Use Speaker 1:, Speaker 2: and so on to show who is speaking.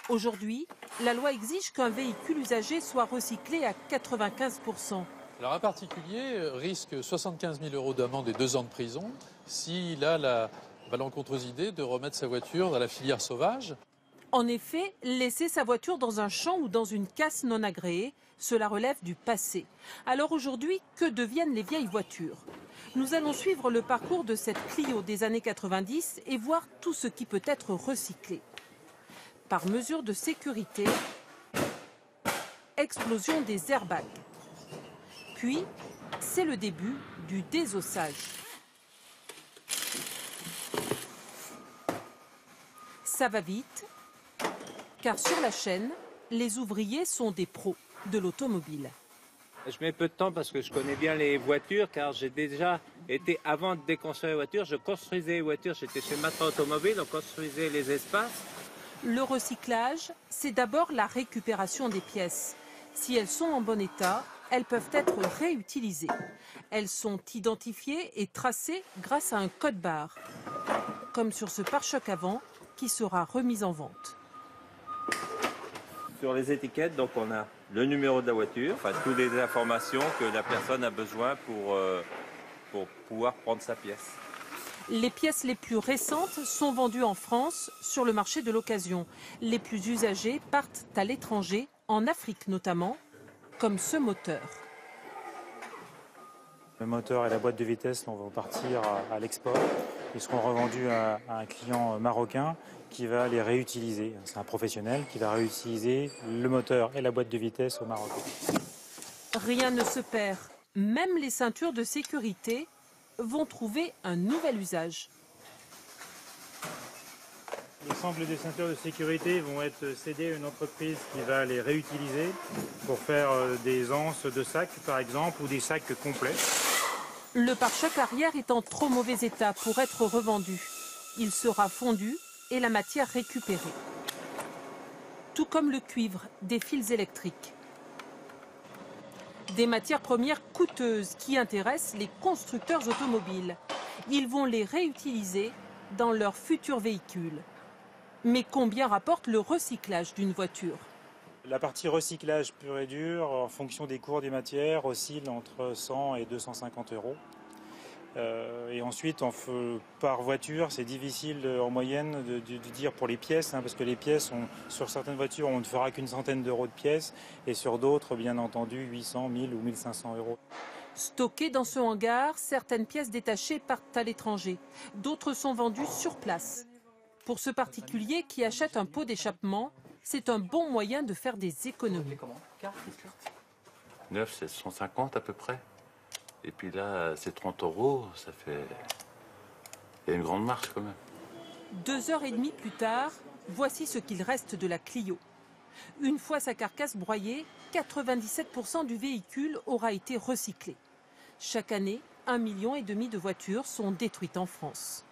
Speaker 1: Aujourd'hui, la loi exige qu'un véhicule usagé soit recyclé à 95%.
Speaker 2: Alors un particulier risque 75 000 € d'amende et 2 ans de prison s'il a la malencontreuse idée de remettre sa voiture dans la filière sauvage.
Speaker 1: En effet, laisser sa voiture dans un champ ou dans une casse non agréée, cela relève du passé. Alors aujourd'hui, que deviennent les vieilles voitures? Nous allons suivre le parcours de cette Clio des années 90 et voir tout ce qui peut être recyclé. Par mesure de sécurité, explosion des airbags. Puis, c'est le début du désossage. Ça va vite, car sur la chaîne, les ouvriers sont des pros de l'automobile.
Speaker 3: Je mets peu de temps parce que je connais bien les voitures, car j'ai déjà été, avant de déconstruire les voitures, je construisais les voitures, j'étais chez Matra Automobile, on construisait les espaces.
Speaker 1: Le recyclage, c'est d'abord la récupération des pièces. Si elles sont en bon état, elles peuvent être réutilisées. Elles sont identifiées et tracées grâce à un code barre, comme sur ce pare-choc avant qui sera remis en vente.
Speaker 4: Sur les étiquettes, donc on a le numéro de la voiture, enfin toutes les informations que la personne a besoin pour pouvoir prendre sa pièce.
Speaker 1: Les pièces les plus récentes sont vendues en France sur le marché de l'occasion. Les plus usagées partent à l'étranger, en Afrique notamment, comme ce moteur.
Speaker 5: Le moteur et la boîte de vitesse vont partir à l'export. Ils seront revendus à un client marocain qui va les réutiliser. C'est un professionnel qui va réutiliser le moteur et la boîte de vitesse au Maroc.
Speaker 1: Rien ne se perd. Même les ceintures de sécurité vont trouver un nouvel usage.
Speaker 5: L'ensemble des ceintures de sécurité vont être cédées à une entreprise qui va les réutiliser pour faire des anses de sacs par exemple ou des sacs complets.
Speaker 1: Le pare-choc arrière est en trop mauvais état pour être revendu. Il sera fondu et la matière récupérée. Tout comme le cuivre des fils électriques. Des matières premières coûteuses qui intéressent les constructeurs automobiles. Ils vont les réutiliser dans leurs futurs véhicules. Mais combien rapporte le recyclage d'une voiture?
Speaker 5: La partie recyclage pur et dur, en fonction des cours des matières, oscille entre 100 et 250 €. Et ensuite, par voiture, c'est difficile en moyenne de dire pour les pièces, parce que les pièces, sur certaines voitures, on ne fera qu'une centaine d'euros de pièces, et sur d'autres, bien entendu, 800, 1000 ou 1500 €.
Speaker 1: Stockées dans ce hangar, certaines pièces détachées partent à l'étranger. D'autres sont vendues sur place. Pour ce particulier qui achète un pot d'échappement, c'est un bon moyen de faire des économies.
Speaker 6: Neuf, c'est 150 à peu près. Et puis là, c'est 30 €, ça fait... Il y a une grande marge quand même.
Speaker 1: 2h30 plus tard, voici ce qu'il reste de la Clio. Une fois sa carcasse broyée, 97% du véhicule aura été recyclé. Chaque année, 1,5 million de voitures sont détruites en France.